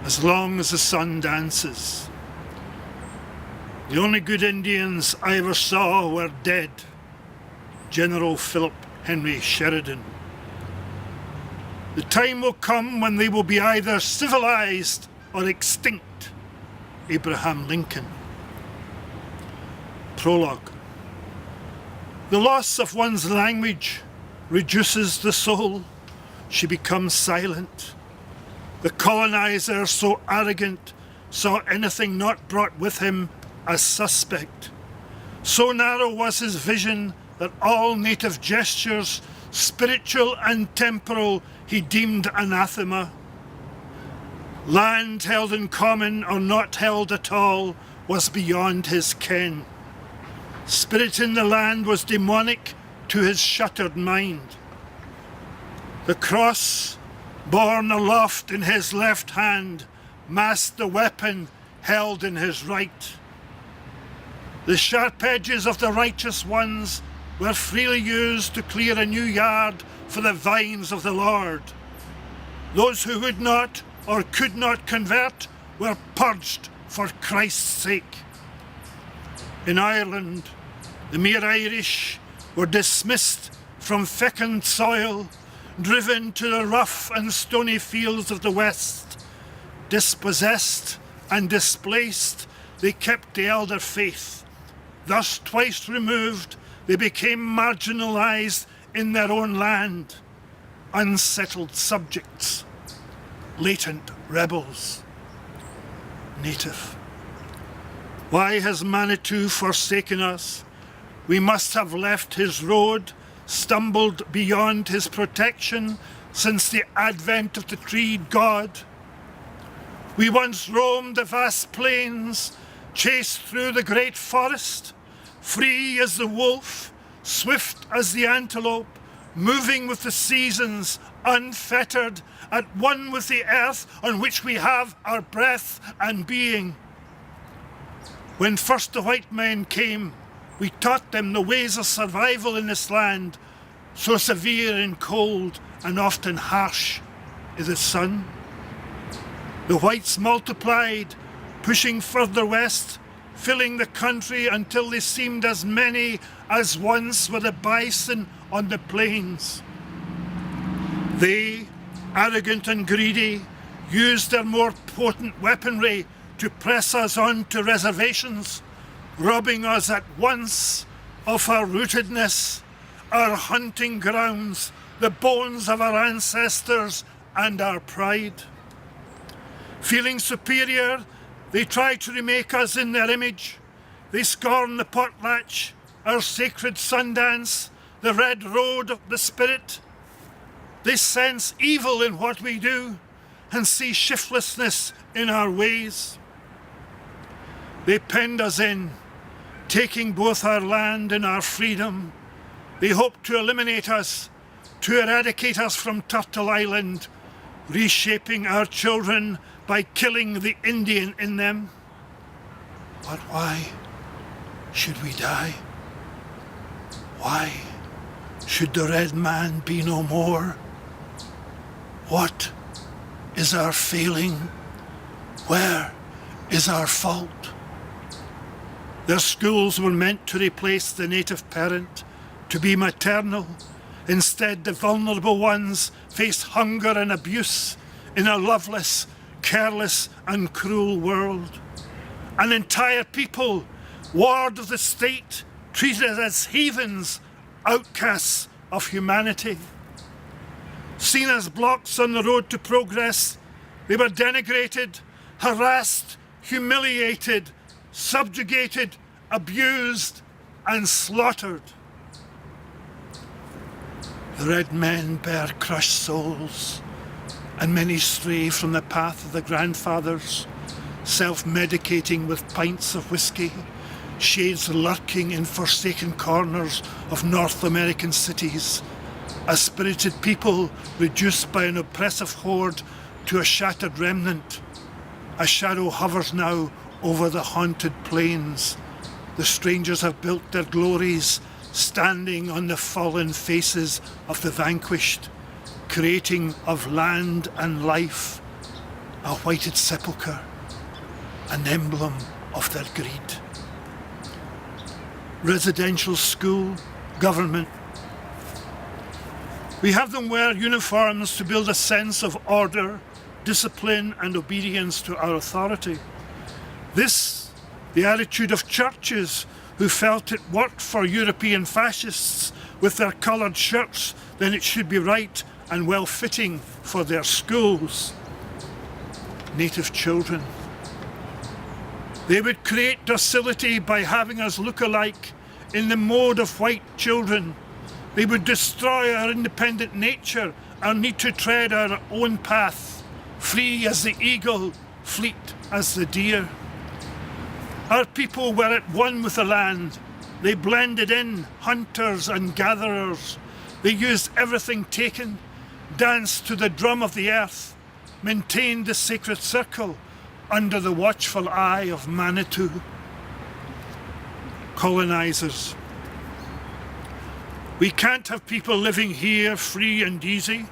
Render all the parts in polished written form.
as long as the sun dances. The only good Indians I ever saw were dead. General Philip Henry Sheridan. The time will come when they will be either civilized or extinct. Abraham Lincoln. Prologue. The loss of one's language reduces the soul. She becomes silent. The colonizer, so arrogant, saw anything not brought with him as suspect. So narrow was his vision that all native gestures, spiritual and temporal, he deemed anathema. Land held in common or not held at all was beyond his ken. Spirit in the land was demonic to his shuttered mind. The cross, borne aloft in his left hand, masked the weapon held in his right. The sharp edges of the righteous ones were freely used to clear a new yard for the vines of the Lord. Those who would not or could not convert were purged for Christ's sake. In Ireland, the mere Irish were dismissed from fecund soil, driven to the rough and stony fields of the West. Dispossessed and displaced, they kept the elder faith. Thus, twice removed, they became marginalised in their own land, unsettled subjects, latent rebels. Native. Why has Manitou forsaken us? We must have left his road, stumbled beyond his protection since the advent of the treed God. We once roamed the vast plains, chased through the great forest, free as the wolf, swift as the antelope, moving with the seasons, unfettered, at one with the earth on which we have our breath and being. When first the white men came, we taught them the ways of survival in this land, so severe and cold and often harsh is the sun. The whites multiplied, pushing further west, filling the country until they seemed as many as once were the bison on the plains. They, arrogant and greedy, used their more potent weaponry to press us on to reservations, robbing us at once of our rootedness, our hunting grounds, the bones of our ancestors, and our pride. Feeling superior, they try to remake us in their image. They scorn the potlatch, our sacred Sundance, the red road of the spirit. They sense evil in what we do and see shiftlessness in our ways. They penned us in, taking both our land and our freedom. They hope to eliminate us, to eradicate us from Turtle Island, reshaping our children by killing the Indian in them. But why should we die? Why should the red man be no more? What is our failing? Where is our fault? Their schools were meant to replace the native parent, to be maternal. Instead, the vulnerable ones face hunger and abuse in a loveless, careless and cruel world. An entire people, ward of the state, treated as heathens, outcasts of humanity. Seen as blocks on the road to progress, they were denigrated, harassed, humiliated, subjugated, abused and slaughtered. The red men bear crushed souls, and many stray from the path of the grandfathers, self-medicating with pints of whiskey, shades lurking in forsaken corners of North American cities, a spirited people reduced by an oppressive horde to a shattered remnant. A shadow hovers now over the haunted plains. The strangers have built their glories, standing on the fallen faces of the vanquished, creating of land and life a whited sepulchre, an emblem of their greed. Residential school, government. We have them wear uniforms to build a sense of order, discipline and obedience to our authority. This, the attitude of churches who felt it worked for European fascists with their coloured shirts, then it should be right and well-fitting for their schools. Native children. They would create docility by having us look alike in the mode of white children. They would destroy our independent nature, our need to tread our own path, free as the eagle, fleet as the deer. Our people were at one with the land. They blended in, hunters and gatherers. They used everything taken, danced to the drum of the earth, maintained the sacred circle under the watchful eye of Manitou. Colonizers. We can't have people living here free and easy,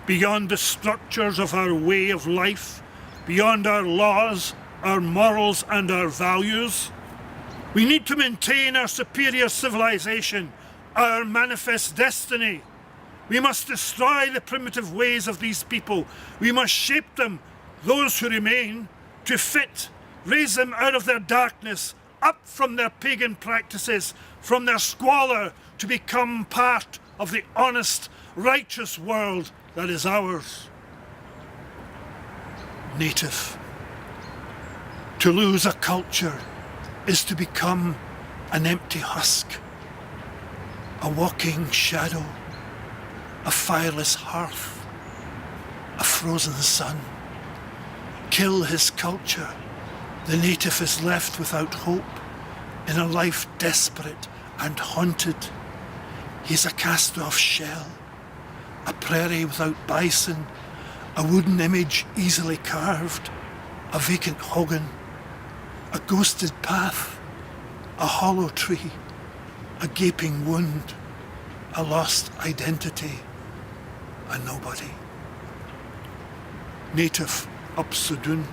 beyond the structures of our way of life, beyond our laws, our morals and our values. We need to maintain our superior civilization, our manifest destiny. We must destroy the primitive ways of these people. We must shape them, those who remain, to fit, raise them out of their darkness, up from their pagan practices, from their squalor, to become part of the honest, righteous world that is ours. Native. To lose a culture is to become an empty husk, a walking shadow, a fireless hearth, a frozen sun. Kill his culture, the native is left without hope, in a life desperate and haunted. He's a cast-off shell, a prairie without bison, a wooden image easily carved, a vacant hogan, a ghosted path, a hollow tree, a gaping wound, a lost identity, a nobody. Native Upsudun.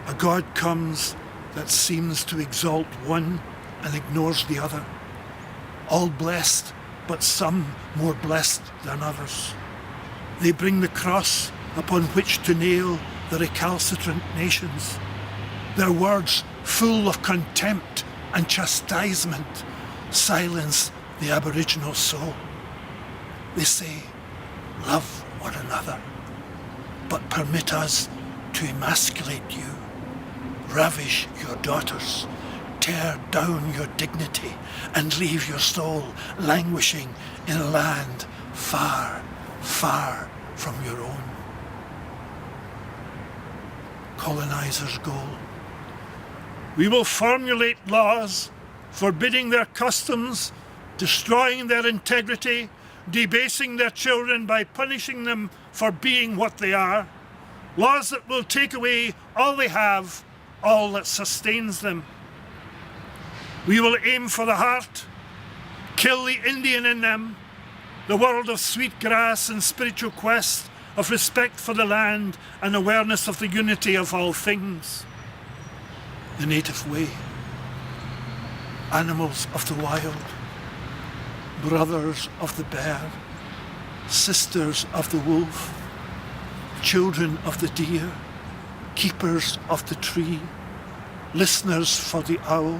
A god comes that seems to exalt one and ignores the other. All blessed, but some more blessed than others. They bring the cross upon which to nail the recalcitrant nations. Their words, full of contempt and chastisement, silence the Aboriginal soul. They say, love one another, but permit us to emasculate you, ravish your daughters, tear down your dignity, and leave your soul languishing in a land far, far from your own. Colonizers' goal. We will formulate laws forbidding their customs, destroying their integrity, debasing their children by punishing them for being what they are. Laws that will take away all they have, all that sustains them. We will aim for the heart, kill the Indian in them, the world of sweet grass and spiritual quest, of respect for the land and awareness of the unity of all things. The native way. Animals of the wild, brothers of the bear, sisters of the wolf, children of the deer, keepers of the tree, listeners for the owl,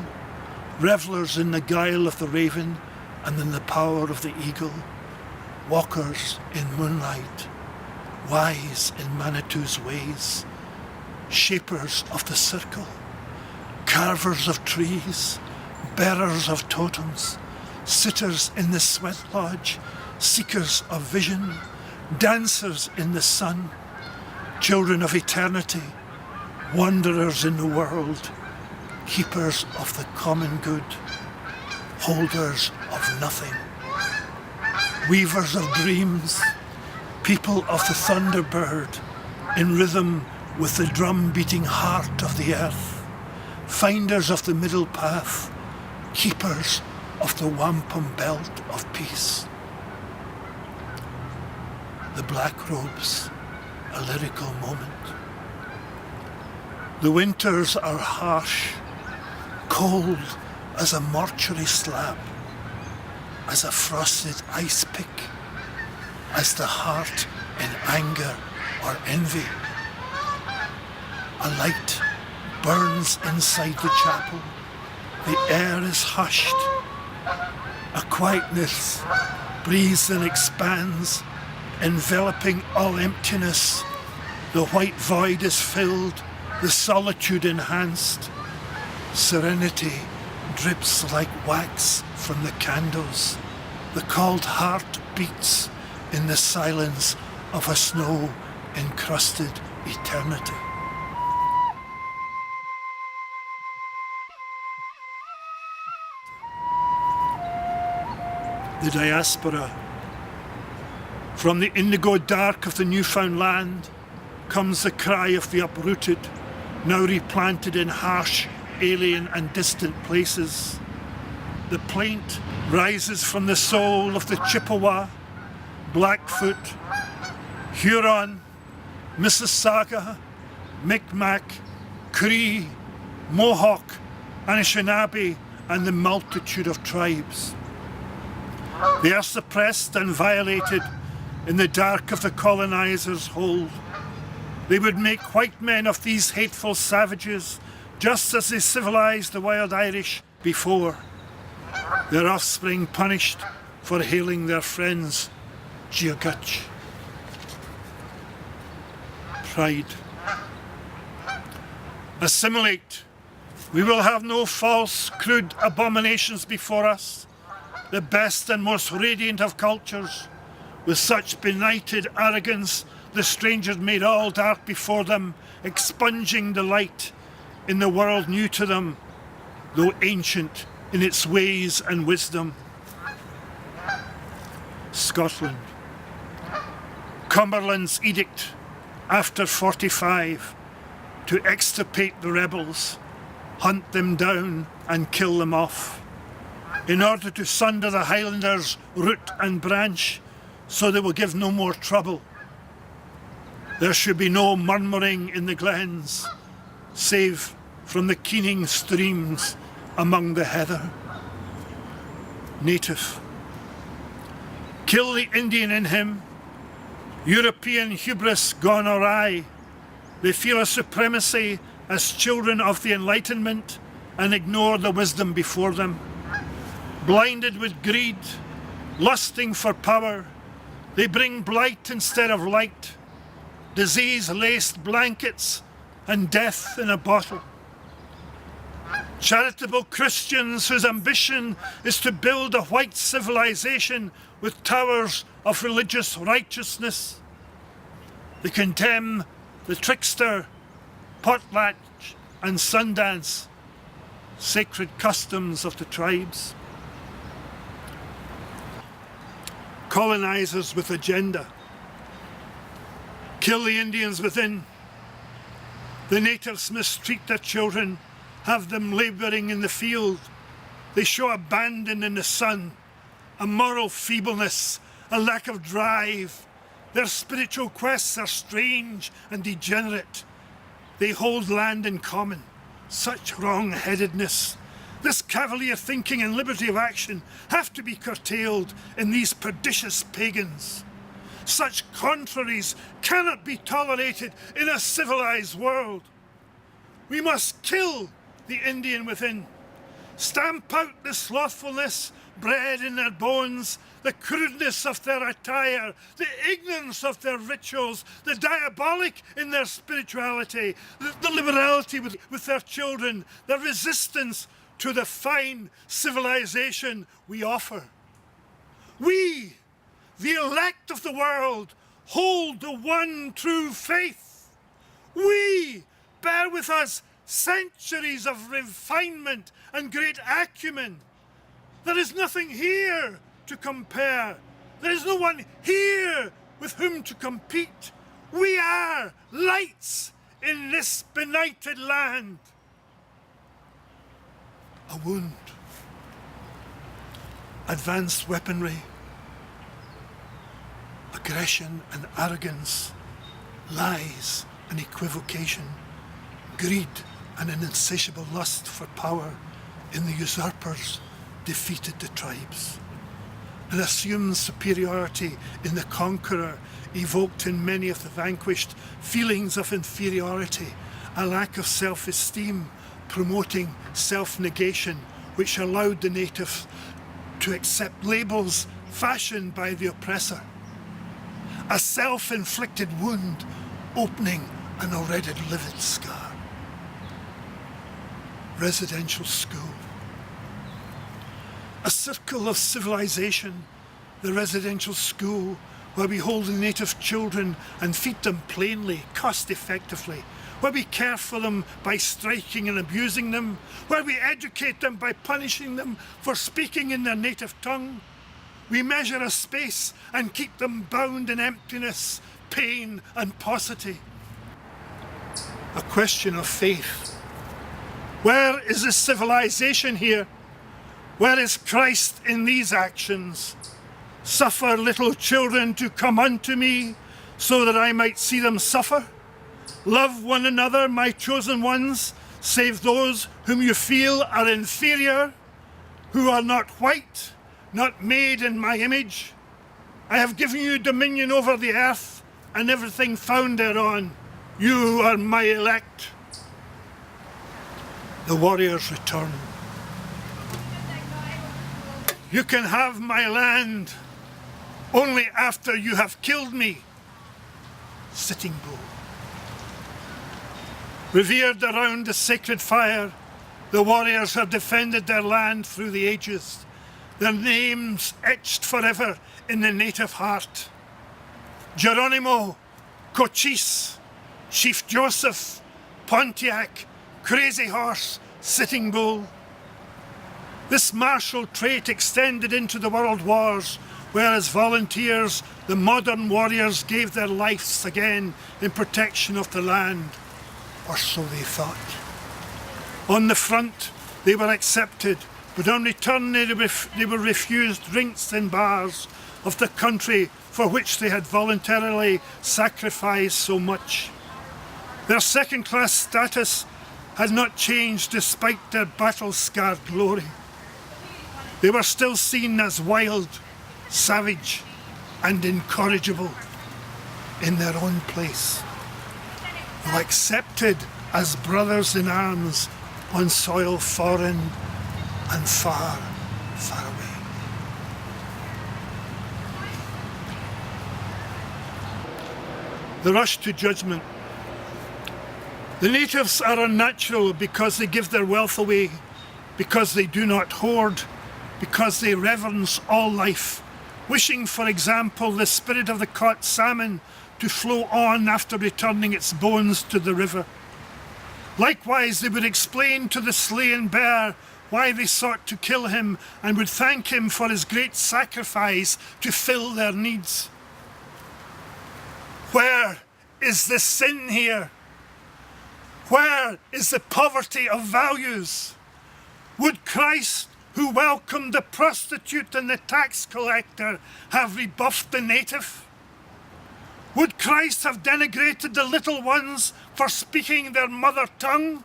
revellers in the guile of the raven and in the power of the eagle, walkers in moonlight, wise in Manitou's ways, shapers of the circle, carvers of trees, bearers of totems, sitters in the sweat lodge, seekers of vision, dancers in the sun, children of eternity, wanderers in the world, keepers of the common good, holders of nothing, weavers of dreams, people of the thunderbird, in rhythm with the drum-beating heart of the earth, finders of the middle path, keepers of the wampum belt of peace. The black robes, a lyrical moment. The winters are harsh, cold as a mortuary slab, as a frosted ice pick, as the heart in anger or envy. A light burns inside the chapel. The air is hushed. A quietness breathes and expands, enveloping all emptiness. The white void is filled, the solitude enhanced. Serenity drips like wax from the candles. The cold heart beats in the silence of a snow-encrusted eternity. The diaspora. From the indigo dark of the newfound land comes the cry of the uprooted, now replanted in harsh, alien and distant places. The plaint rises from the soul of the Chippewa, Blackfoot, Huron, Mississauga, Mi'kmaq, Cree, Mohawk, Anishinaabe, and the multitude of tribes. They are suppressed and violated in the dark of the colonizers' hold. They would make white men of these hateful savages, just as they civilized the wild Irish before. Their offspring punished for hailing their friends, Giagutch. Pride. Assimilate. We will have no false, crude abominations before us. The best and most radiant of cultures. With such benighted arrogance, the strangers made all dark before them, expunging the light in the world new to them, though ancient in its ways and wisdom. Scotland. Cumberland's edict after 45 to extirpate the rebels, hunt them down and kill them off, in order to sunder the Highlanders root and branch, so they will give no more trouble. There should be no murmuring in the glens, save from the keening streams among the heather. Native. Kill the Indian in him. European hubris gone awry. They feel a supremacy as children of the Enlightenment and ignore the wisdom before them. Blinded with greed, lusting for power, they bring blight instead of light, disease-laced blankets and death in a bottle. Charitable Christians whose ambition is to build a white civilization with towers of religious righteousness. They condemn the trickster, potlatch and Sundance, sacred customs of the tribes. Colonizers with agenda. Kill the Indians within. The natives mistreat their children, have them labouring in the field. They show abandon in the sun, a moral feebleness, a lack of drive. Their spiritual quests are strange and degenerate. They hold land in common. Such wrong-headedness. This cavalier thinking and liberty of action have to be curtailed in these pernicious pagans. Such contraries cannot be tolerated in a civilized world. We must kill the Indian within. Stamp out the slothfulness bred in their bones, the crudeness of their attire, the ignorance of their rituals, the diabolic in their spirituality, the liberality with their children, the resistance to the fine civilization we offer. We, the elect of the world, hold the one true faith. We bear with us centuries of refinement and great acumen. There is nothing here to compare. There is no one here with whom to compete. We are lights in this benighted land. A wound. Advanced weaponry. Aggression and arrogance lies and equivocation, greed and an insatiable lust for power in the usurpers defeated the tribes. An assumed superiority in the conqueror evoked in many of the vanquished feelings of inferiority, a lack of self-esteem promoting self-negation, which allowed the native to accept labels fashioned by the oppressor. A self-inflicted wound opening an already livid scar. Residential school. A circle of civilization, the residential school, where we hold the native children and feed them plainly, cost-effectively, where we care for them by striking and abusing them, where we educate them by punishing them for speaking in their native tongue. We measure a space and keep them bound in emptiness, pain and paucity. A question of faith. Where is the civilization here? Where is Christ in these actions? Suffer little children to come unto me, so that I might see them suffer. Love one another, my chosen ones, save those whom you feel are inferior, who are not white, not made in my image. I have given you dominion over the earth and everything found thereon. You are my elect. The warriors return. You can have my land only after you have killed me. Sitting Bull. Revered around the sacred fire, the warriors have defended their land through the ages, their names etched forever in the native heart. Geronimo, Cochise, Chief Joseph, Pontiac, Crazy Horse, Sitting Bull. This martial trait extended into the world wars, where as volunteers the modern warriors gave their lives again in protection of the land, or so they thought. On the front they were accepted, but on return they were refused drinks in bars of the country for which they had voluntarily sacrificed so much. Their second-class status had not changed despite their battle-scarred glory. They were still seen as wild, savage and incorrigible in their own place, though accepted as brothers in arms on soil foreign and far, far away. The rush to judgment. The natives are unnatural because they give their wealth away, because they do not hoard, because they reverence all life, wishing, for example, the spirit of the caught salmon to flow on after returning its bones to the river. Likewise, they would explain to the slain bear why they sought to kill him and would thank him for his great sacrifice to fill their needs. Where is the sin here? Where is the poverty of values? Would Christ, who welcomed the prostitute and the tax collector, have rebuffed the native? Would Christ have denigrated the little ones for speaking their mother tongue?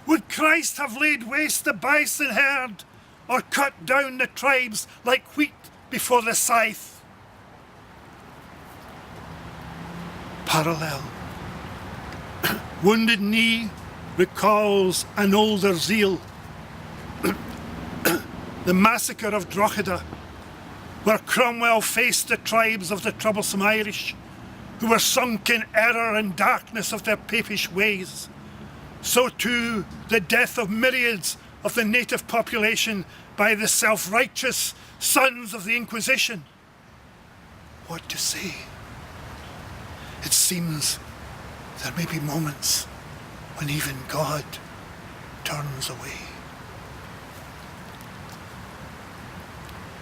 Would Christ have laid waste the bison herd or cut down the tribes like wheat before the scythe? Parallel. Wounded Knee recalls an older zeal. The massacre of Drogheda, where Cromwell faced the tribes of the troublesome Irish, who were sunk in error and darkness of their papish ways. So too the death of myriads of the native population by the self-righteous sons of the Inquisition. What to say? It seems there may be moments when even God turns away.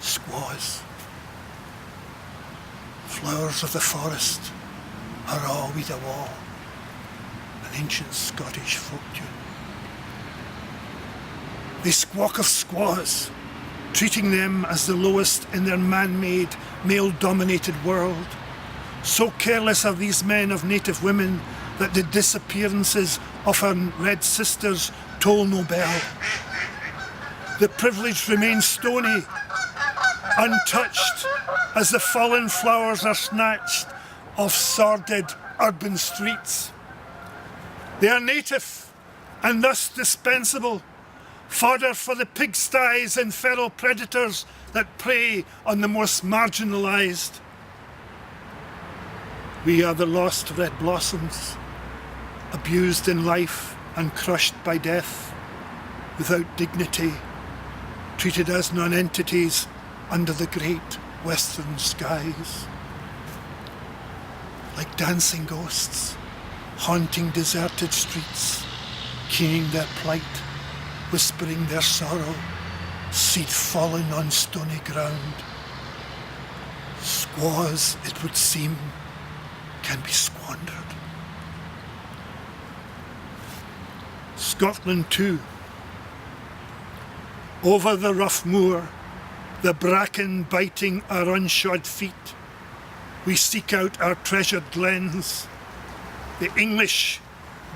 Squaws, flowers of the forest, are all we the wall, an ancient Scottish folk tune. They squawk of squaws, treating them as the lowest in their man-made, male-dominated world, So careless are these men of native women that the disappearances of our red sisters toll no bell. The privileged remain stony, untouched, as the fallen flowers are snatched off sordid urban streets. They are native and thus dispensable, fodder for the pigsties and feral predators that prey on the most marginalised. We are the lost red blossoms, abused in life and crushed by death, without dignity, treated as non-entities under the great western skies. Like dancing ghosts, haunting deserted streets, keening their plight, whispering their sorrow, seed fallen on stony ground. Squaws, it would seem, can be squandered. Scotland too. Over the rough moor, the bracken biting our unshod feet, we seek out our treasured glens. The English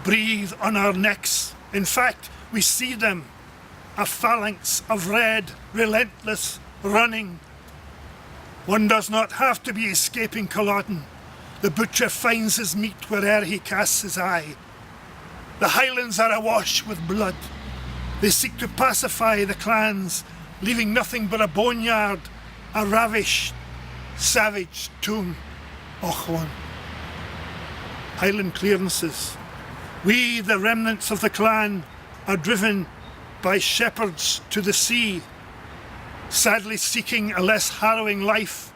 breathe on our necks. In fact, we see them, a phalanx of red, relentless, running. One does not have to be escaping Culloden. The butcher finds his meat where'er he casts his eye. The Highlands are awash with blood. They seek to pacify the clans, leaving nothing but a boneyard, a ravished, savage tomb. Ochlan. Highland clearances. We, the remnants of the clan, are driven by shepherds to the sea, sadly seeking a less harrowing life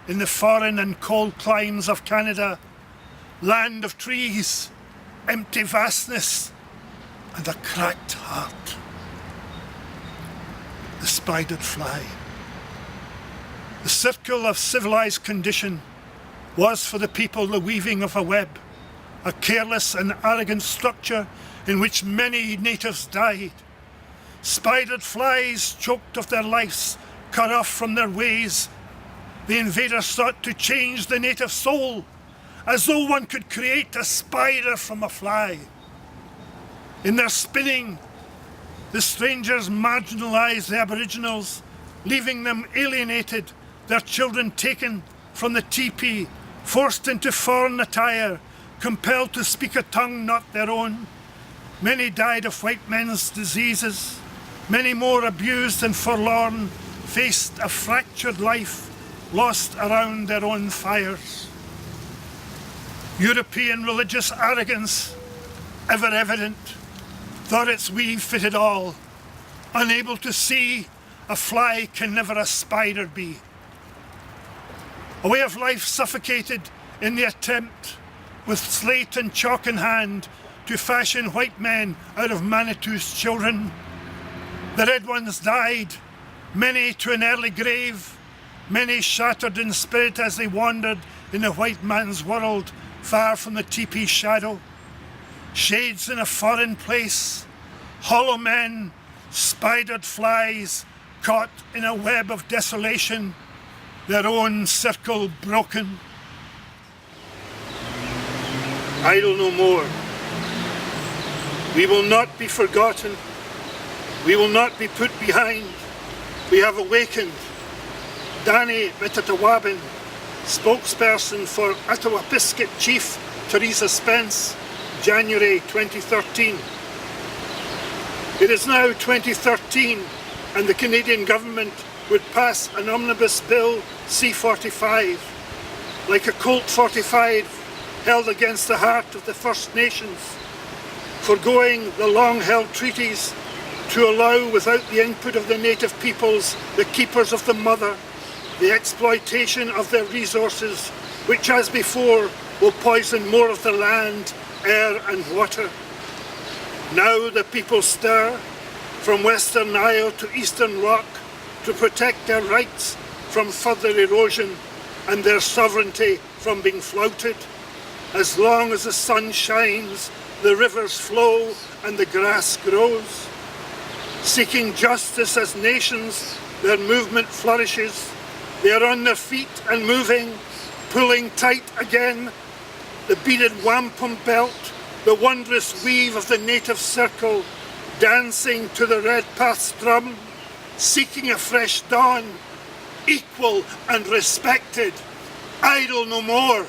in the foreign and cold climes of Canada, land of trees, empty vastness, and a cracked heart. The spidered fly. The circle of civilised condition was for the people the weaving of a web, a careless and arrogant structure in which many natives died. Spidered flies, choked of their lives, cut off from their ways. The invaders sought to change the native soul, as though one could create a spider from a fly. In their spinning, the strangers marginalised the Aboriginals, leaving them alienated, their children taken from the teepee, forced into foreign attire, compelled to speak a tongue not their own. Many died of white men's diseases. Many more, abused and forlorn, faced a fractured life, lost around their own fires. European religious arrogance, ever evident, thought its weave fitted all, unable to see a fly can never a spider be. A way of life suffocated in the attempt, with slate and chalk in hand, to fashion white men out of Manitou's children. The red ones died, many to an early grave, many shattered in spirit as they wandered in a white man's world, far from the teepee shadow. Shades in a foreign place, hollow men, spidered flies, caught in a web of desolation, their own circle broken. Idle no more. We will not be forgotten. We will not be put behind. We have awakened. Danny Metatawabin, spokesperson for Attawapisket Chief Teresa Spence, January 2013. It is now 2013 and the Canadian government would pass an omnibus bill C-45, like a Colt 45 held against the heart of the First Nations, foregoing the long-held treaties to allow, without the input of the native peoples, the keepers of the mother, the exploitation of their resources, which as before will poison more of the land, air and water. Now the people stir, from Western Nile to Eastern Rock, to protect their rights from further erosion and their sovereignty from being flouted. As long as the sun shines, the rivers flow and the grass grows. Seeking justice as nations, their movement flourishes. They are on their feet and moving, pulling tight again, the beaded wampum belt, the wondrous weave of the native circle, dancing to the Redpath's drum, seeking a fresh dawn, equal and respected, idle no more.